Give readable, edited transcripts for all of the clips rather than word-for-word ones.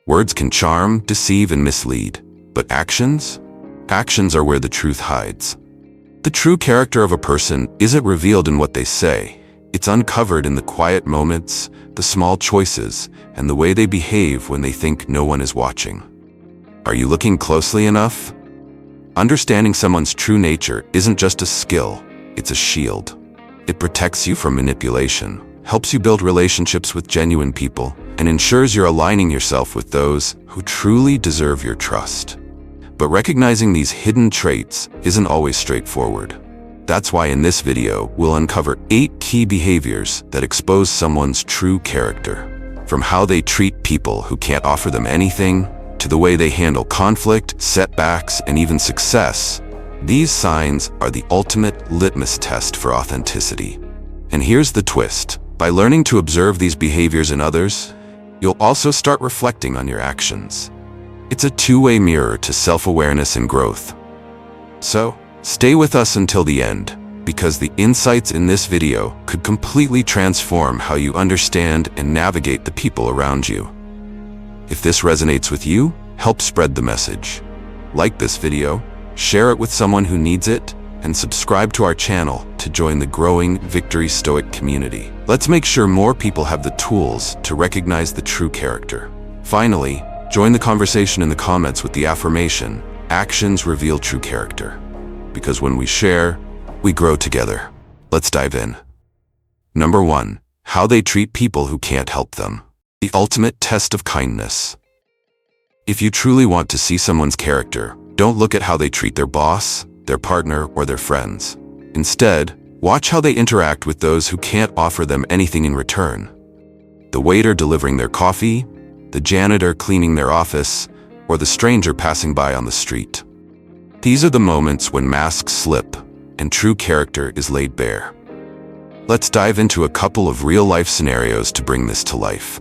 Words can charm, deceive, and mislead. But actions? Actions are where the truth hides. The true character of a person isn't revealed in what they say. It's uncovered in the quiet moments, the small choices, and the way they behave when they think no one is watching. Are you looking closely enough? Understanding someone's true nature isn't just a skill, it's a shield. It protects you from manipulation, helps you build relationships with genuine people, and ensures you're aligning yourself with those who truly deserve your trust. But recognizing these hidden traits isn't always straightforward. That's why in this video, we'll uncover 8 key behaviors that expose someone's true character. From how they treat people who can't offer them anything, to the way they handle conflict, setbacks, and even success. These signs are the ultimate litmus test for authenticity. And here's the twist. By learning to observe these behaviors in others, you'll also start reflecting on your actions. It's a two-way mirror to self-awareness and growth. So, stay with us until the end, because the insights in this video could completely transform how you understand and navigate the people around you. If this resonates with you, help spread the message. Like this video, share it with someone who needs it, and subscribe to our channel to join the growing Victory Stoic community. Let's make sure more people have the tools to recognize the true character. Finally, join the conversation in the comments with the affirmation, "Actions reveal true character." Because when we share, we grow together. Let's dive in. Number 1, how they treat people who can't help them. The ultimate test of kindness. If you truly want to see someone's character, don't look at how they treat their boss, their partner, or their friends. Instead, watch how they interact with those who can't offer them anything in return. The waiter delivering their coffee, the janitor cleaning their office, or the stranger passing by on the street. These are the moments when masks slip and true character is laid bare. Let's dive into a couple of real-life scenarios to bring this to life.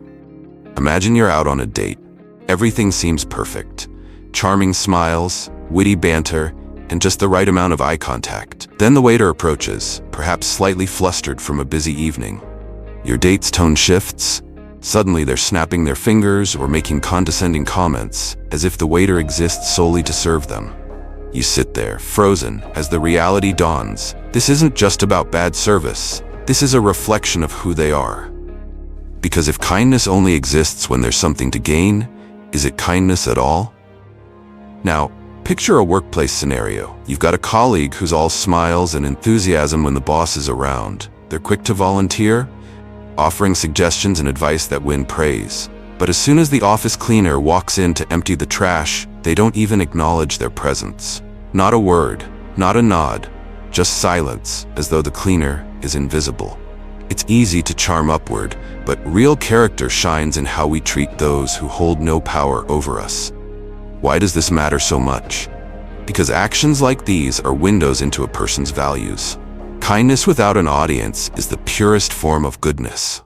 Imagine you're out on a date. Everything seems perfect. Charming smiles, witty banter, and just the right amount of eye contact. Then the waiter approaches, perhaps slightly flustered from a busy evening. Your date's tone shifts. Suddenly they're snapping their fingers or making condescending comments, as if the waiter exists solely to serve them. You sit there, frozen, as the reality dawns. This isn't just about bad service. This is a reflection of who they are. Because if kindness only exists when there's something to gain, is it kindness at all? Now, picture a workplace scenario. You've got a colleague who's all smiles and enthusiasm when the boss is around. They're quick to volunteer, offering suggestions and advice that win praise. But as soon as the office cleaner walks in to empty the trash, they don't even acknowledge their presence. Not a word, not a nod, just silence, as though the cleaner is invisible. It's easy to charm upward, but real character shines in how we treat those who hold no power over us. Why does this matter so much? Because actions like these are windows into a person's values. Kindness without an audience is the purest form of goodness.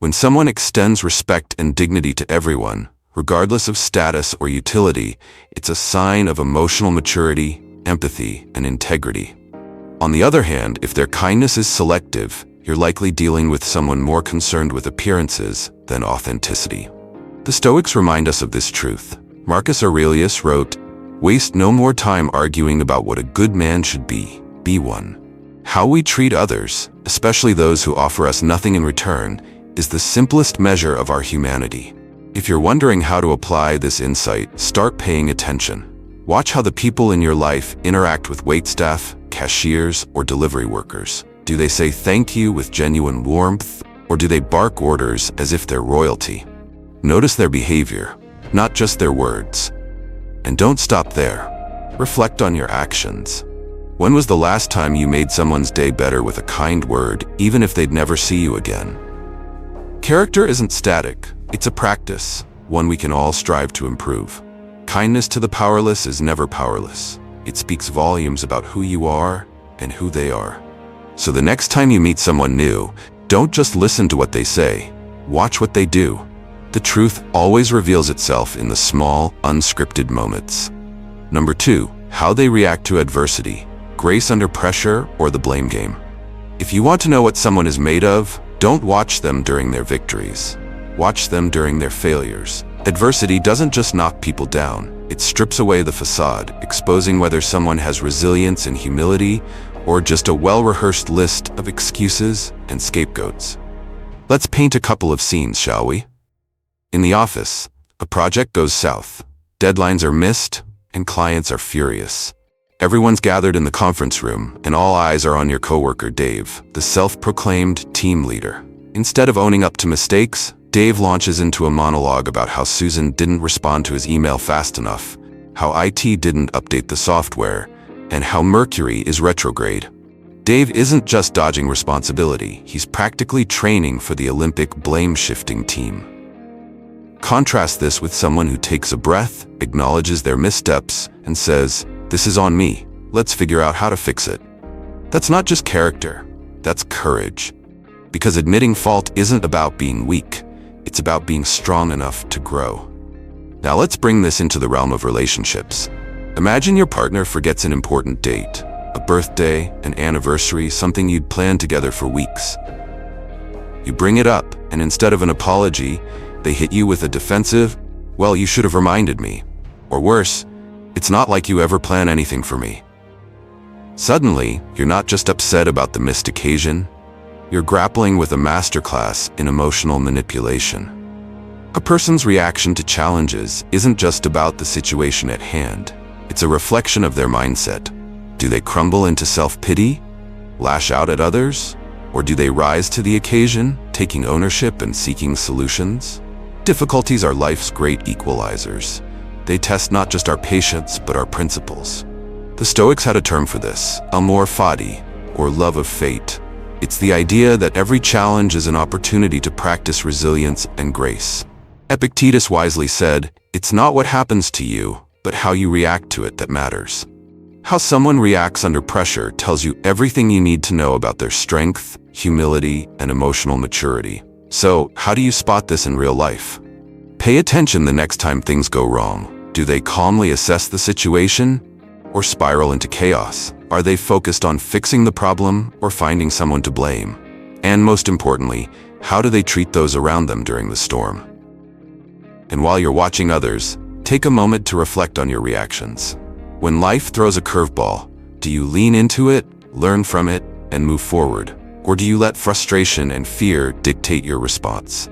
When someone extends respect and dignity to everyone, regardless of status or utility, it's a sign of emotional maturity, empathy, and integrity. On the other hand, if their kindness is selective, you're likely dealing with someone more concerned with appearances than authenticity. The Stoics remind us of this truth. Marcus Aurelius wrote, "Waste no more time arguing about what a good man should be one." How we treat others, especially those who offer us nothing in return, is the simplest measure of our humanity. If you're wondering how to apply this insight, start paying attention. Watch how the people in your life interact with waitstaff, cashiers, or delivery workers. Do they say thank you with genuine warmth, or do they bark orders as if they're royalty? Notice their behavior, not just their words. And don't stop there. Reflect on your actions. When was the last time you made someone's day better with a kind word, even if they'd never see you again? Character isn't static, it's a practice, one we can all strive to improve. Kindness to the powerless is never powerless. It speaks volumes about who you are and who they are. So the next time you meet someone new, don't just listen to what they say, watch what they do. The truth always reveals itself in the small, unscripted moments. Number 2, how they react to adversity. Grace under pressure or the blame game. If you want to know what someone is made of, don't watch them during their victories. Watch them during their failures. Adversity doesn't just knock people down, it strips away the facade, exposing whether someone has resilience and humility or just a well-rehearsed list of excuses and scapegoats. Let's paint a couple of scenes, shall we? In the office, a project goes south. Deadlines are missed, and clients are furious. Everyone's gathered in the conference room, and all eyes are on your coworker Dave, the self-proclaimed team leader. Instead of owning up to mistakes, Dave launches into a monologue about how Susan didn't respond to his email fast enough, how IT didn't update the software, and how Mercury is retrograde. Dave isn't just dodging responsibility, he's practically training for the Olympic blame-shifting team. Contrast this with someone who takes a breath, acknowledges their missteps, and says, "This is on me. Let's figure out how to fix it." That's not just character, that's courage. Because admitting fault isn't about being weak, it's about being strong enough to grow. Now let's bring this into the realm of relationships. Imagine your partner forgets an important date, a birthday, an anniversary, something you'd planned together for weeks. You bring it up, and instead of an apology, they hit you with a defensive, "Well, you should have reminded me." Or worse, "It's not like you ever plan anything for me." Suddenly, you're not just upset about the missed occasion, you're grappling with a masterclass in emotional manipulation. A person's reaction to challenges isn't just about the situation at hand, it's a reflection of their mindset. Do they crumble into self-pity, lash out at others, or do they rise to the occasion, taking ownership and seeking solutions? Difficulties are life's great equalizers. They test not just our patience, but our principles. The Stoics had a term for this, amor fati, or love of fate. It's the idea that every challenge is an opportunity to practice resilience and grace. Epictetus wisely said, "It's not what happens to you, but how you react to it that matters." How someone reacts under pressure tells you everything you need to know about their strength, humility, and emotional maturity. So, how do you spot this in real life? Pay attention the next time things go wrong. Do they calmly assess the situation or spiral into chaos? Are they focused on fixing the problem or finding someone to blame? And most importantly, how do they treat those around them during the storm? And while you're watching others, take a moment to reflect on your reactions. When life throws a curveball, do you lean into it, learn from it, and move forward? Or do you let frustration and fear dictate your response?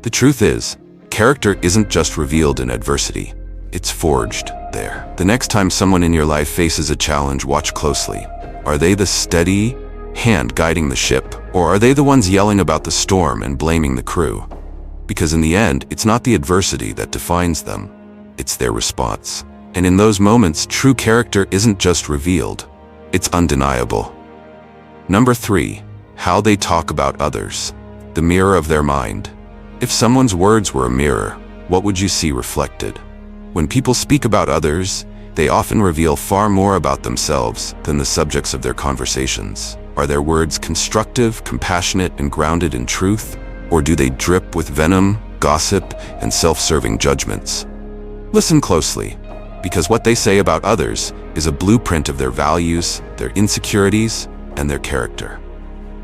The truth is, character isn't just revealed in adversity, it's forged there. The next time someone in your life faces a challenge, watch closely. Are they the steady hand guiding the ship, or are they the ones yelling about the storm and blaming the crew? Because in the end, it's not the adversity that defines them, it's their response. And in those moments, true character isn't just revealed, it's undeniable. Number 3, how they talk about others. The mirror of their mind. If someone's words were a mirror, what would you see reflected? When people speak about others, they often reveal far more about themselves than the subjects of their conversations. Are their words constructive, compassionate, and grounded in truth? Or do they drip with venom, gossip, and self-serving judgments? Listen closely, because what they say about others is a blueprint of their values, their insecurities, and their character.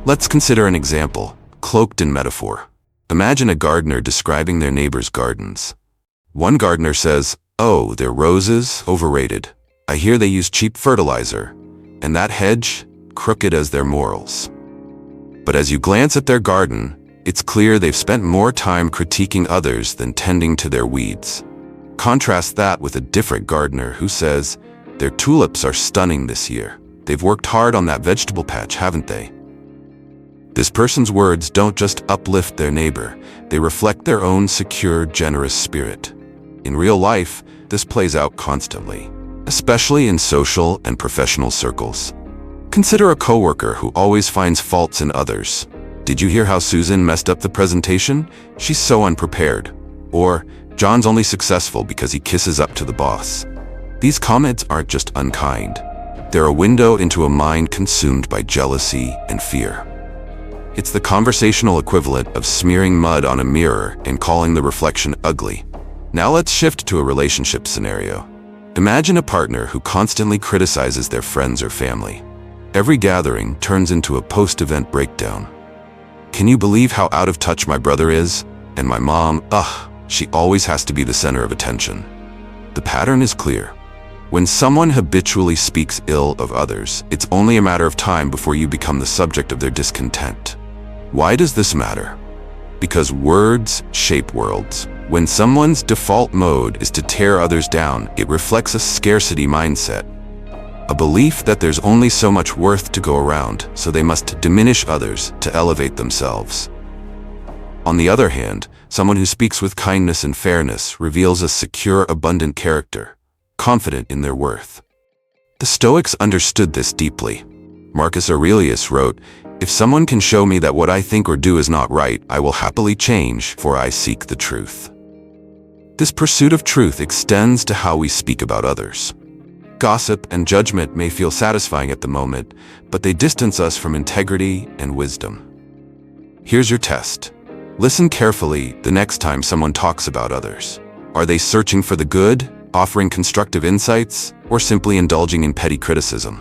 Let's consider an example, cloaked in metaphor. Imagine a gardener describing their neighbor's gardens. One gardener says, "Oh, their roses, overrated. I hear they use cheap fertilizer. And that hedge, crooked as their morals." But as you glance at their garden, it's clear they've spent more time critiquing others than tending to their weeds. Contrast that with a different gardener who says, "Their tulips are stunning this year. They've worked hard on that vegetable patch, haven't they?" This person's words don't just uplift their neighbor, they reflect their own secure, generous spirit. In real life, this plays out constantly, especially in social and professional circles. Consider a coworker who always finds faults in others. "Did you hear how Susan messed up the presentation? She's so unprepared." Or, "John's only successful because he kisses up to the boss." These comments aren't just unkind. They're a window into a mind consumed by jealousy and fear. It's the conversational equivalent of smearing mud on a mirror and calling the reflection ugly. Now let's shift to a relationship scenario. Imagine a partner who constantly criticizes their friends or family. Every gathering turns into a post-event breakdown. "Can you believe how out of touch my brother is? And my mom, ugh, She always has to be the center of attention. The pattern is clear. When someone habitually speaks ill of others, it's only a matter of time before you become the subject of their discontent. Why does this matter? Because words shape worlds. When someone's default mode is to tear others down, it reflects a scarcity mindset. A belief that there's only so much worth to go around, so they must diminish others to elevate themselves. On the other hand, someone who speaks with kindness and fairness reveals a secure, abundant character, confident in their worth. The Stoics understood this deeply. Marcus Aurelius wrote, "If someone can show me that what I think or do is not right, I will happily change, for I seek the truth." This pursuit of truth extends to how we speak about others. Gossip and judgment may feel satisfying at the moment, but they distance us from integrity and wisdom. Here's your test. Listen carefully the next time someone talks about others. Are they searching for the good, offering constructive insights, or simply indulging in petty criticism?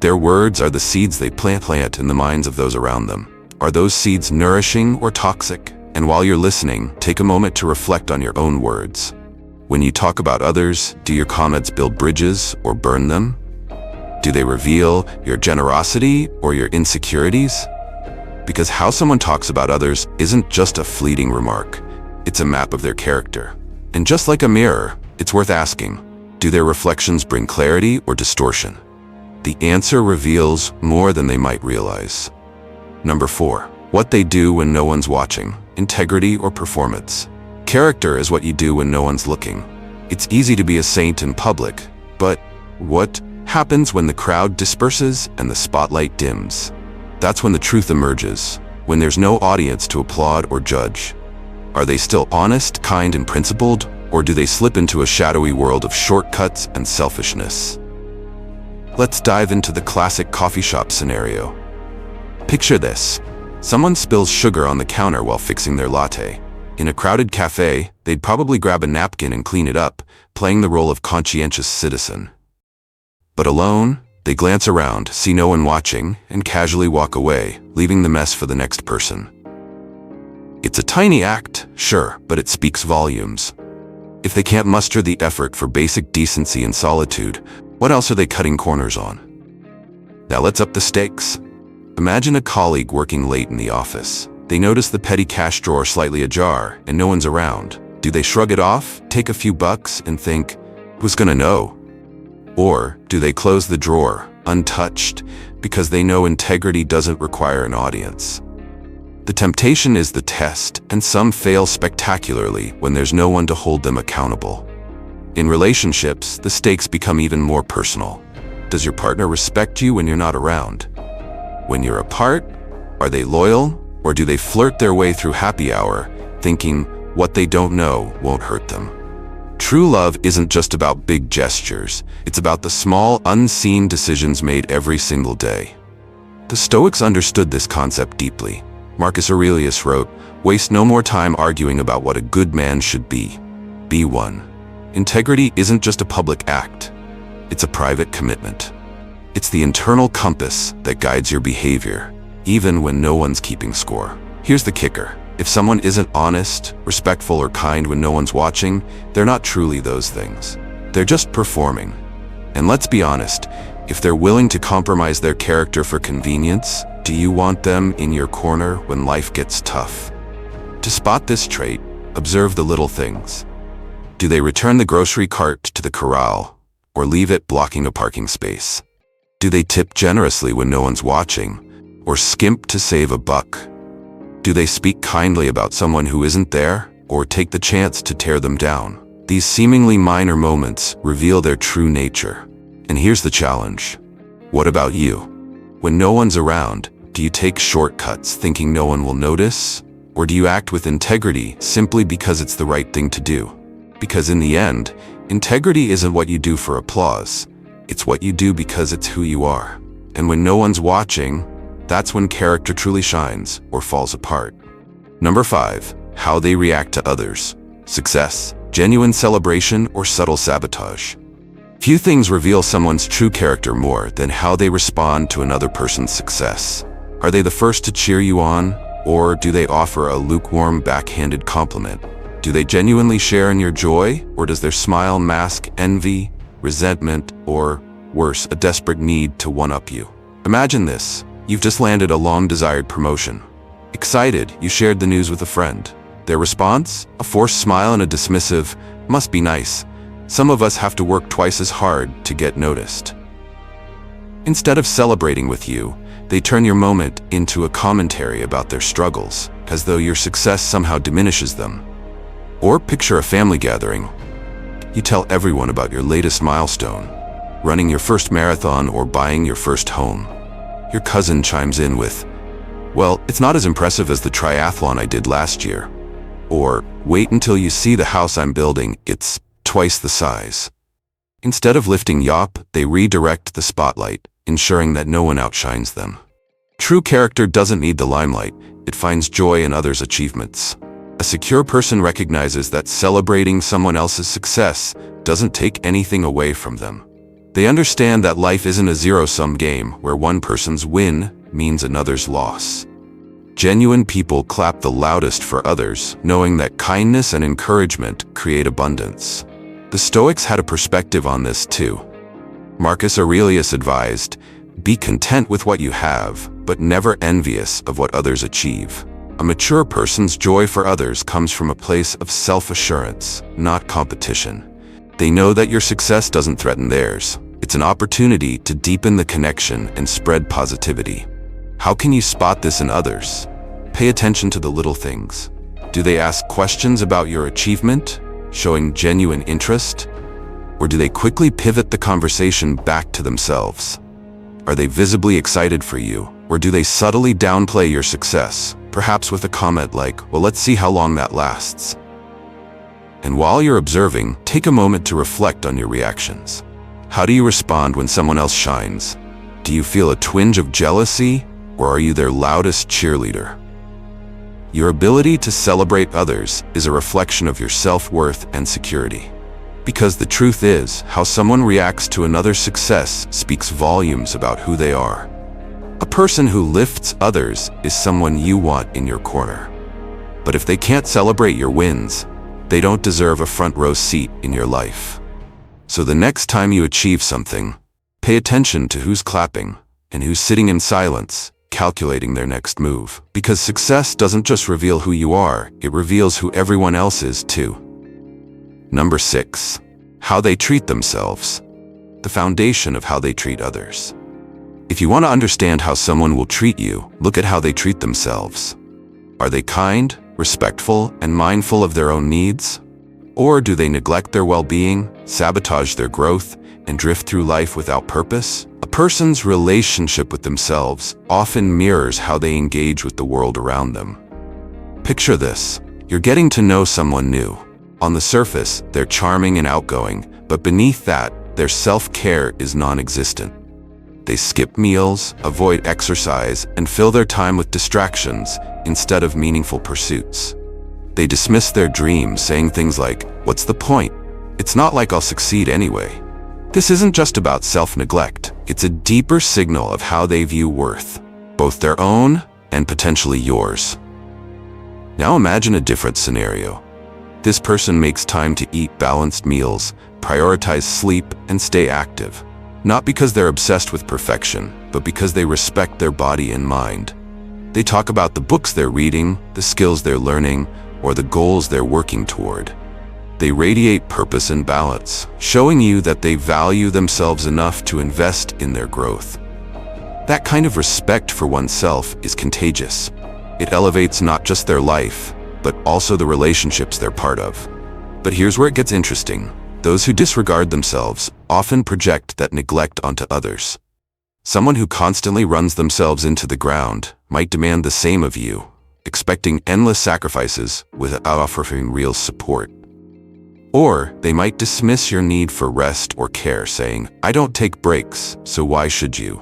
Their words are the seeds they plant in the minds of those around them. Are those seeds nourishing or toxic? And while you're listening, take a moment to reflect on your own words. When you talk about others, do your comments build bridges or burn them? Do they reveal your generosity or your insecurities? Because how someone talks about others isn't just a fleeting remark. It's a map of their character. And just like a mirror, it's worth asking, do their reflections bring clarity or distortion? The answer reveals more than they might realize. Number 4. What they do when no one's watching. Integrity or performance. Character is what you do when no one's looking. It's easy to be a saint in public, but what happens when the crowd disperses and the spotlight dims? That's when the truth emerges, when there's no audience to applaud or judge. Are they still honest, kind, and principled, or do they slip into a shadowy world of shortcuts and selfishness? Let's dive into the classic coffee shop scenario. Picture this. Someone spills sugar on the counter while fixing their latte. In a crowded cafe, they'd probably grab a napkin and clean it up, playing the role of conscientious citizen. But alone, they glance around, see no one watching, and casually walk away, leaving the mess for the next person. It's a tiny act, sure, but it speaks volumes. If they can't muster the effort for basic decency and solitude, what else are they cutting corners on? Now let's up the stakes. Imagine a colleague working late in the office. They notice the petty cash drawer slightly ajar, and no one's around. Do they shrug it off, take a few bucks, and think, who's gonna know? Or do they close the drawer, untouched, because they know integrity doesn't require an audience? The temptation is the test, and some fail spectacularly when there's no one to hold them accountable. In relationships, the stakes become even more personal. Does your partner respect you when you're not around? When you're apart, are they loyal, or do they flirt their way through happy hour, thinking what they don't know won't hurt them? True love isn't just about big gestures. It's about the small, unseen decisions made every single day. The Stoics understood this concept deeply. Marcus Aurelius wrote, "Waste no more time arguing about what a good man should be. Be one." Integrity isn't just a public act. It's a private commitment. It's the internal compass that guides your behavior, even when no one's keeping score. Here's the kicker. If someone isn't honest, respectful, or kind when no one's watching, they're not truly those things. They're just performing. And let's be honest, if they're willing to compromise their character for convenience, do you want them in your corner when life gets tough? To spot this trait, observe the little things. Do they return the grocery cart to the corral, or leave it blocking a parking space? Do they tip generously when no one's watching, or skimp to save a buck? Do they speak kindly about someone who isn't there, or take the chance to tear them down? These seemingly minor moments reveal their true nature. And here's the challenge. What about you? When no one's around, do you take shortcuts thinking no one will notice? Or do you act with integrity simply because it's the right thing to do? Because in the end, integrity isn't what you do for applause. It's what you do because it's who you are. And when no one's watching, that's when character truly shines or falls apart. Number 5, how they react to others. Success, genuine celebration, or subtle sabotage. Few things reveal someone's true character more than how they respond to another person's success. Are they the first to cheer you on, or do they offer a lukewarm, backhanded compliment? Do they genuinely share in your joy, or does their smile mask envy, resentment, or, worse, a desperate need to one-up you? Imagine this. You've just landed a long-desired promotion. Excited, you shared the news with a friend. Their response? A forced smile and a dismissive, "Must be nice. Some of us have to work twice as hard to get noticed." Instead of celebrating with you, they turn your moment into a commentary about their struggles, as though your success somehow diminishes them. Or picture a family gathering. You tell everyone about your latest milestone, running your first marathon or buying your first home. Your cousin chimes in with, "Well, it's not as impressive as the triathlon I did last year." Or, "Wait until you see the house I'm building, it's twice the size." Instead of lifting you up, they redirect the spotlight, ensuring that no one outshines them. True character doesn't need the limelight, it finds joy in others' achievements. A secure person recognizes that celebrating someone else's success doesn't take anything away from them. They understand that life isn't a zero-sum game where one person's win means another's loss. Genuine people clap the loudest for others, knowing that kindness and encouragement create abundance. The Stoics had a perspective on this too. Marcus Aurelius advised, "Be content with what you have, but never envious of what others achieve." A mature person's joy for others comes from a place of self-assurance, not competition. They know that your success doesn't threaten theirs. It's an opportunity to deepen the connection and spread positivity. How can you spot this in others? Pay attention to the little things. Do they ask questions about your achievement, showing genuine interest? Or do they quickly pivot the conversation back to themselves? Are they visibly excited for you, or do they subtly downplay your success, perhaps with a comment like, "Well, let's see how long that lasts"? And while you're observing, take a moment to reflect on your reactions. How do you respond when someone else shines? Do you feel a twinge of jealousy, or are you their loudest cheerleader? Your ability to celebrate others is a reflection of your self-worth and security. Because the truth is, how someone reacts to another's success speaks volumes about who they are. A person who lifts others is someone you want in your corner. But if they can't celebrate your wins, they don't deserve a front row seat in your life. So the next time you achieve something, pay attention to who's clapping and who's sitting in silence, calculating their next move. Because success doesn't just reveal who you are, it reveals who everyone else is too. Number 6. How they treat themselves. The foundation of how they treat others. If you want to understand how someone will treat you, look at how they treat themselves. Are they kind, respectful, and mindful of their own needs? Or do they neglect their well-being, sabotage their growth, and drift through life without purpose? A person's relationship with themselves often mirrors how they engage with the world around them. Picture this. You're getting to know someone new. On the surface, they're charming and outgoing, but beneath that, their self-care is non-existent. They skip meals, avoid exercise, and fill their time with distractions instead of meaningful pursuits. They dismiss their dreams, saying things like, "What's the point? It's not like I'll succeed anyway." This isn't just about self-neglect. It's a deeper signal of how they view worth, both their own and potentially yours. Now imagine a different scenario. This person makes time to eat balanced meals, prioritize sleep, and stay active. Not because they're obsessed with perfection, but because they respect their body and mind. They talk about the books they're reading, the skills they're learning, or the goals they're working toward. They radiate purpose and balance, showing you that they value themselves enough to invest in their growth. That kind of respect for oneself is contagious. It elevates not just their life, but also the relationships they're part of. But here's where it gets interesting. Those who disregard themselves often project that neglect onto others. Someone who constantly runs themselves into the ground might demand the same of you, expecting endless sacrifices without offering real support. Or they might dismiss your need for rest or care, saying, "I don't take breaks, so why should you?"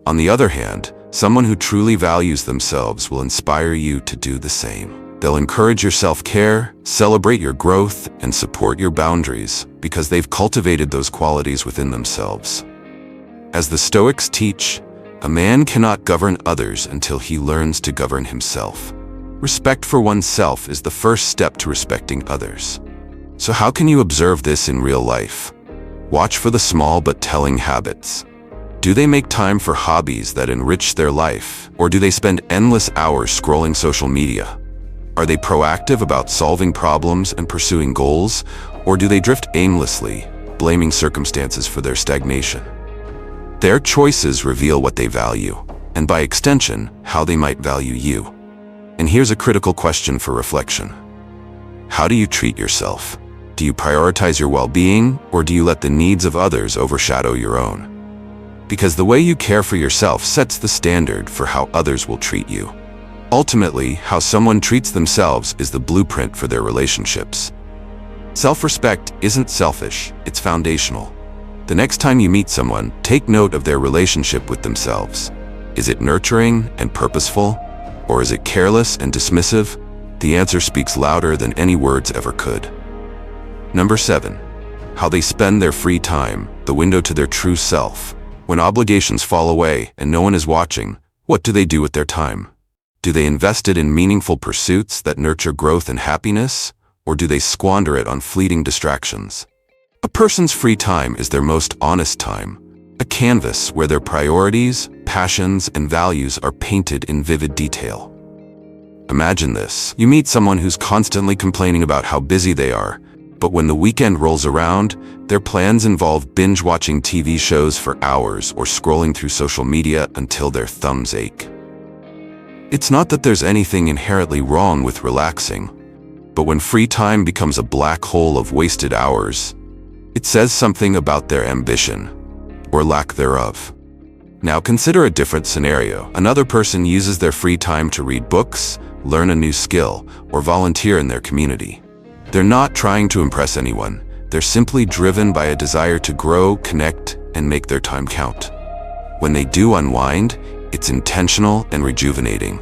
On the other hand, someone who truly values themselves will inspire you to do the same. They'll encourage your self-care, celebrate your growth, and support your boundaries because they've cultivated those qualities within themselves. As the Stoics teach, a man cannot govern others until he learns to govern himself. Respect for oneself is the first step to respecting others. So how can you observe this in real life? Watch for the small but telling habits. Do they make time for hobbies that enrich their life, or do they spend endless hours scrolling social media? Are they proactive about solving problems and pursuing goals, or do they drift aimlessly, blaming circumstances for their stagnation? Their choices reveal what they value, and by extension, how they might value you. And here's a critical question for reflection. How do you treat yourself? Do you prioritize your well-being, or do you let the needs of others overshadow your own? Because the way you care for yourself sets the standard for how others will treat you. Ultimately, how someone treats themselves is the blueprint for their relationships. Self-respect isn't selfish, it's foundational. The next time you meet someone, take note of their relationship with themselves. Is it nurturing and purposeful, or is it careless and dismissive? The answer speaks louder than any words ever could. Number 7. How they spend their free time, the window to their true self. When obligations fall away and no one is watching, what do they do with their time? Do they invest it in meaningful pursuits that nurture growth and happiness, or do they squander it on fleeting distractions? A person's free time is their most honest time, a canvas where their priorities, passions, and values are painted in vivid detail. Imagine this. You meet someone who's constantly complaining about how busy they are, but when the weekend rolls around, their plans involve binge-watching TV shows for hours or scrolling through social media until their thumbs ache. It's not that there's anything inherently wrong with relaxing, but when free time becomes a black hole of wasted hours, it says something about their ambition, or lack thereof. Now consider a different scenario. Another person uses their free time to read books, learn a new skill, or volunteer in their community. They're not trying to impress anyone. They're simply driven by a desire to grow, connect, and make their time count. When they do unwind, it's intentional and rejuvenating.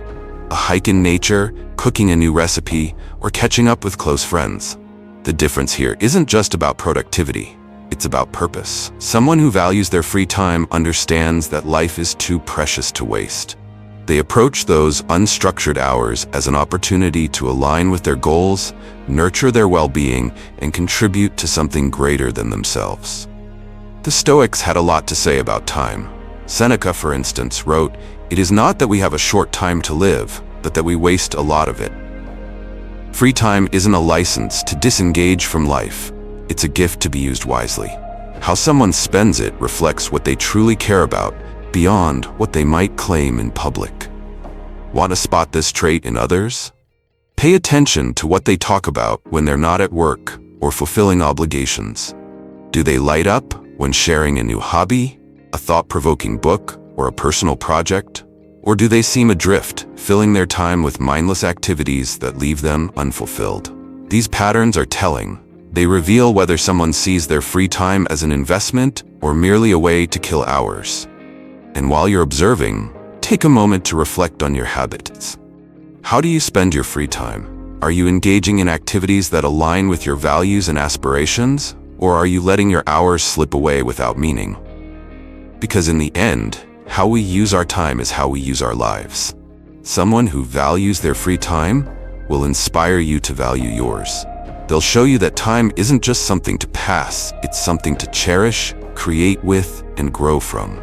A hike in nature, cooking a new recipe, or catching up with close friends. The difference here isn't just about productivity. It's about purpose. Someone who values their free time understands that life is too precious to waste. They approach those unstructured hours as an opportunity to align with their goals, nurture their well-being, and contribute to something greater than themselves. The Stoics had a lot to say about time. Seneca, for instance, wrote, "It is not that we have a short time to live, but that we waste a lot of it." Free time isn't a license to disengage from life. It's a gift to be used wisely. How someone spends it reflects what they truly care about, beyond what they might claim in public. Want to spot this trait in others? Pay attention to what they talk about when they're not at work or fulfilling obligations. Do they light up when sharing a new hobby, a thought-provoking book, or a personal project? Or do they seem adrift, filling their time with mindless activities that leave them unfulfilled? These patterns are telling. They reveal whether someone sees their free time as an investment or merely a way to kill hours. And while you're observing, take a moment to reflect on your habits. How do you spend your free time? Are you engaging in activities that align with your values and aspirations, or are you letting your hours slip away without meaning? Because in the end, how we use our time is how we use our lives. Someone who values their free time will inspire you to value yours. They'll show you that time isn't just something to pass, it's something to cherish, create with, and grow from.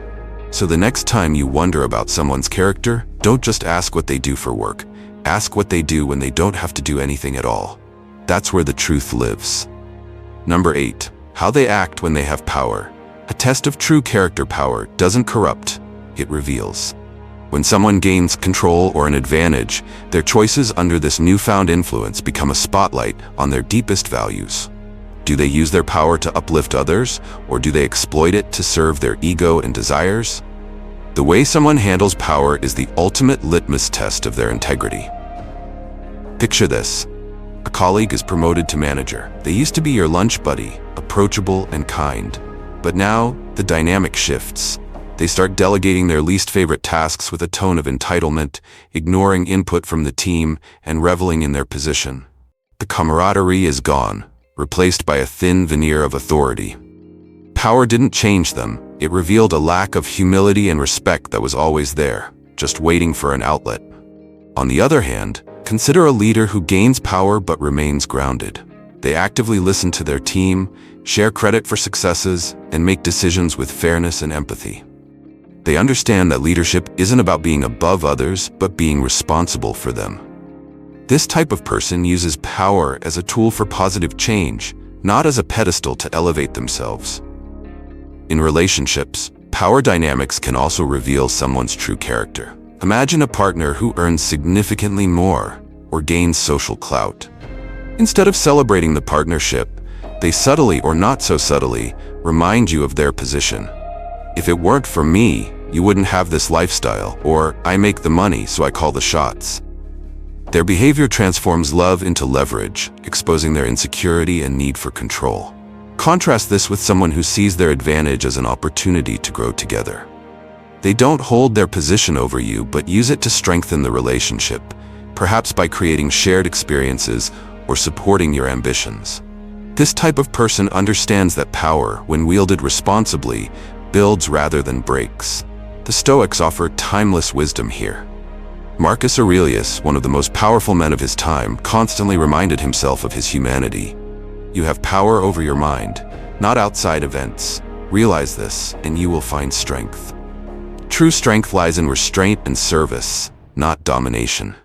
So the next time you wonder about someone's character, don't just ask what they do for work. Ask what they do when they don't have to do anything at all. That's where the truth lives. Number 8. How they act when they have power. A test of true character power doesn't corrupt, it reveals. When someone gains control or an advantage, their choices under this newfound influence become a spotlight on their deepest values. Do they use their power to uplift others, or do they exploit it to serve their ego and desires? The way someone handles power is the ultimate litmus test of their integrity. Picture this. A colleague is promoted to manager. They used to be your lunch buddy, approachable and kind. But now, the dynamic shifts. They start delegating their least favorite tasks with a tone of entitlement, ignoring input from the team, and reveling in their position. The camaraderie is gone, replaced by a thin veneer of authority. Power didn't change them. It revealed a lack of humility and respect that was always there, just waiting for an outlet. On the other hand, consider a leader who gains power but remains grounded. They actively listen to their team, share credit for successes, and make decisions with fairness and empathy. They understand that leadership isn't about being above others, but being responsible for them. This type of person uses power as a tool for positive change, not as a pedestal to elevate themselves. In relationships, power dynamics can also reveal someone's true character. Imagine a partner who earns significantly more or gains social clout. Instead of celebrating the partnership, they subtly or not so subtly remind you of their position. If it weren't for me, you wouldn't have this lifestyle, or I make the money so I call the shots. Their behavior transforms love into leverage, exposing their insecurity and need for control. Contrast this with someone who sees their advantage as an opportunity to grow together. They don't hold their position over you, but use it to strengthen the relationship, perhaps by creating shared experiences or supporting your ambitions. This type of person understands that power, when wielded responsibly, builds rather than breaks. The Stoics offer timeless wisdom here. Marcus Aurelius, one of the most powerful men of his time, constantly reminded himself of his humanity. You have power over your mind, not outside events. Realize this, and you will find strength. True strength lies in restraint and service, not domination.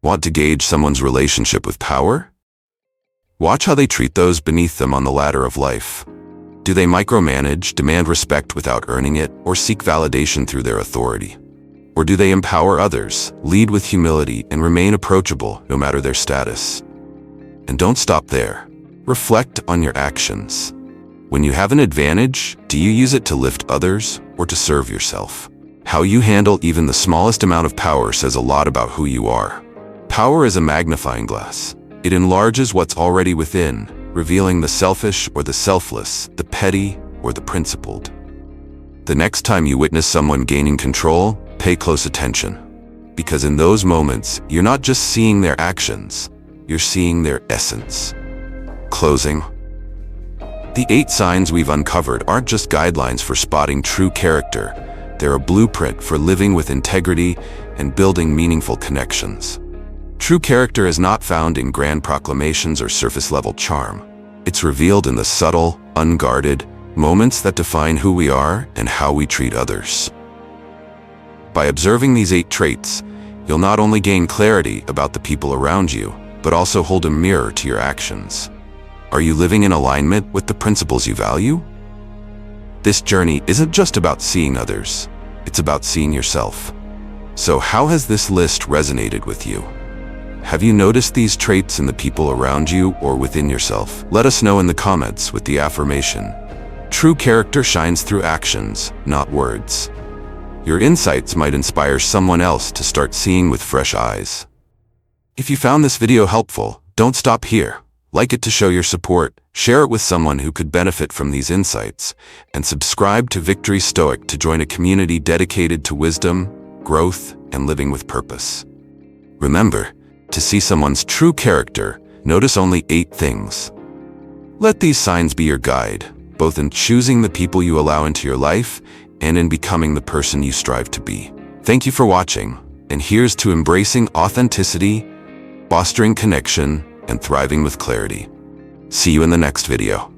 Want to gauge someone's relationship with power? Watch how they treat those beneath them on the ladder of life. Do they micromanage, demand respect without earning it, or seek validation through their authority? Or do they empower others, lead with humility, and remain approachable no matter their status? And don't stop there. Reflect on your actions. When you have an advantage, do you use it to lift others or to serve yourself? How you handle even the smallest amount of power says a lot about who you are. Power is a magnifying glass. It enlarges what's already within, revealing the selfish or the selfless, the petty or the principled. The next time you witness someone gaining control, pay close attention. Because in those moments, you're not just seeing their actions, you're seeing their essence. Closing. The 8 signs we've uncovered aren't just guidelines for spotting true character. They're a blueprint for living with integrity and building meaningful connections. True character is not found in grand proclamations or surface-level charm. It's revealed in the subtle, unguarded moments that define who we are and how we treat others. By observing these 8 traits, you'll not only gain clarity about the people around you, but also hold a mirror to your actions. Are you living in alignment with the principles you value? This journey isn't just about seeing others, it's about seeing yourself. So how has this list resonated with you? Have you noticed these traits in the people around you or within yourself? Let us know in the comments with the affirmation: true character shines through actions, not words. Your insights might inspire someone else to start seeing with fresh eyes. If you found this video helpful, don't stop here. Like it to show your support, share it with someone who could benefit from these insights, and subscribe to Victory Stoic to join a community dedicated to wisdom, growth, and living with purpose. Remember, to see someone's true character, notice only 8 things. Let these signs be your guide, both in choosing the people you allow into your life and in becoming the person you strive to be. Thank you for watching, and here's to embracing authenticity, fostering connection, and thriving with clarity. See you in the next video.